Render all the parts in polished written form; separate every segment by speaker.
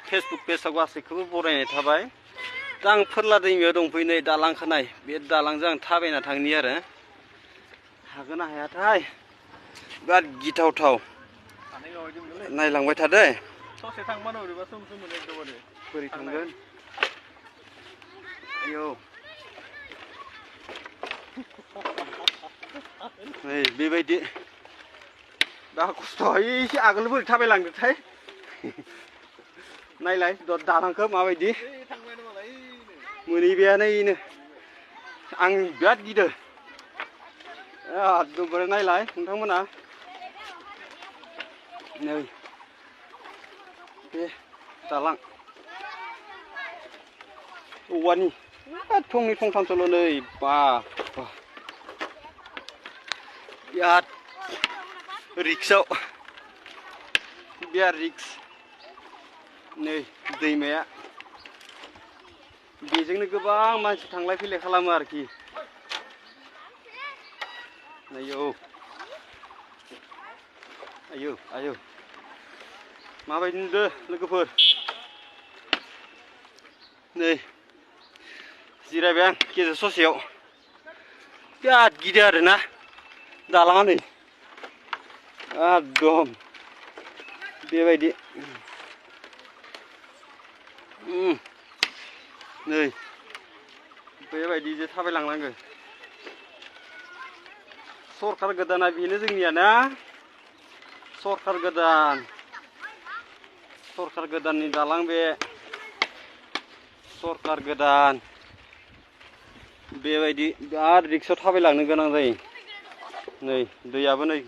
Speaker 1: Facebook पेजाव गासैखौबो बरायनाय थाबाय। दा आं फोरला दैमायाव दंफैयो नै दालां खोनाय बे दालांजों आं थाबायना थांनि आरो हागोन ना हायाथाय बिराद गिथावथाव नायलांबाय थादो
Speaker 2: ससे थांबानो बोरैबा सोम सोम मोनो एकदमबारे
Speaker 1: बोरै थांगोन आयौ नै बेबायदि दा खस्थ' एसे आगोल बोरै थाबायलांदोंथाय नायलाय दालांखौ माबायदि मोनहैबायानो इनो आं बिराद गिदों एकदमबारे नायलाय नोंथांमोना नै बे दालां औवानि थंनै थंथामसोल' नै बा बिराद रिक्सआव बिराद रिक्स नै दैमाया बेजोंनो गोबां मानसि थांलाय फैलाय खालामो आरोखि आयौ आयौ आयौ माबायदि नुदों लोगोफोर नै जिरायबाय आं गेजेर ससेयाव बिराद गिदिर आरोना दालाङा नै एकदम बेबायदि नै बेबायदिसो थाबायलांनांगौ सरखार गोदाना बेनो जोंनिया ना सरखार गोदाननि दालां बे सरखार गोदान बेबायदि बिराद रिक्सायाव थाबायलांनो गोनां जायो नै दैयाबो नै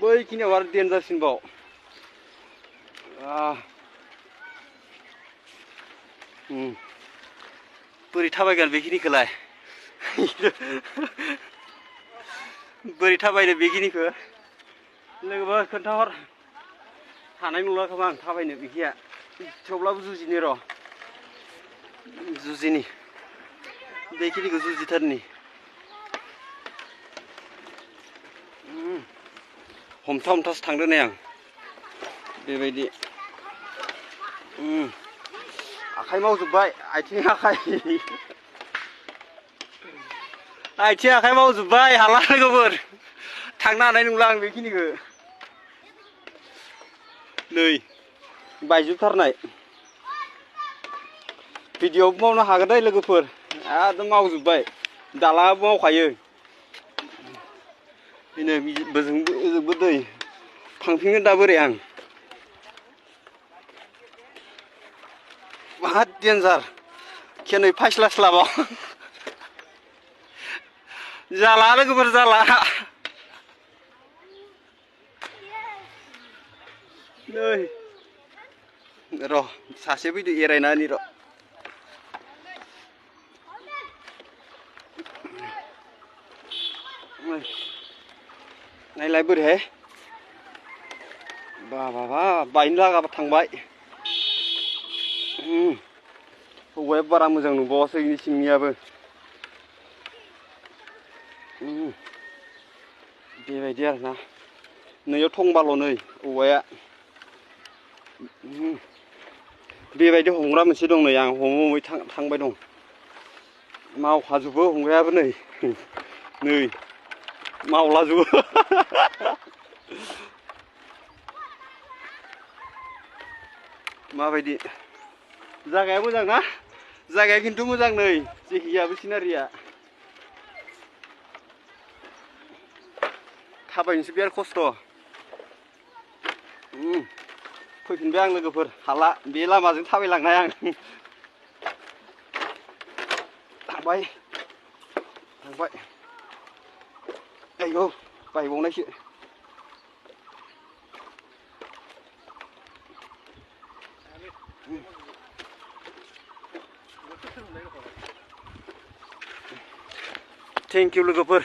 Speaker 1: बैखिनियाव आरो देनजारसिनबाव बोरै थाबायगोन बेखिनिखौलाय बोरै थाबायनो बेखिनिखौ लोगोफोर खोन्थाहर हानाय नंला खोमा आं थाबायनो बेखिया थेवब्लाबो जुजिनि र' जुजिनि बेखिनिखौ जुजिथारनि हमथा हमथासो थांदों नै आं बेबायदि आखाइ मावजोब्बाय आथिं आखाइ मावजोब्बाय हाला लोगोफोर थांनो हानाय नंला आं बेखिनिखौ नै बायजोबथारनाय भिडिअ'बो मावनो हागोन दे लोगोफोर एकदम मावजोब्बाय दालाङाबो मावखायो बेनो बोजोंबो दै थांफिनगोन दा बोरै आं मा डेन्जार खेनै फायस्लास्लाबाव जाला लोगोफोर जाला नै र' सासे फैदो एरायनानै र' नायलाय बोरैहाय बा बायनो लागाबा थांबाय औवाया बारा मोजां नुबावासै इनि सिंनियाबो बेबायदि आरोना नैयाव थंबाल' नै औवाया बेबायदि हमग्रा मोनसे दं नै आं हमै थांबाय दं मावखाजोबो हमग्रायाबो नै मावलाजोबो माबायदि जागाया मोजां ना जागाया खिन्थु मोजां नै जेखियाबो सिनारिया थाबायनोसो बिराद खस्थ' फैफिनबाय आं लोगोफोर हाला बे लामाजों थाबायलांनाय आं थांबाय आयौ बायबावनायसो थेंक इउ लोगोफोर।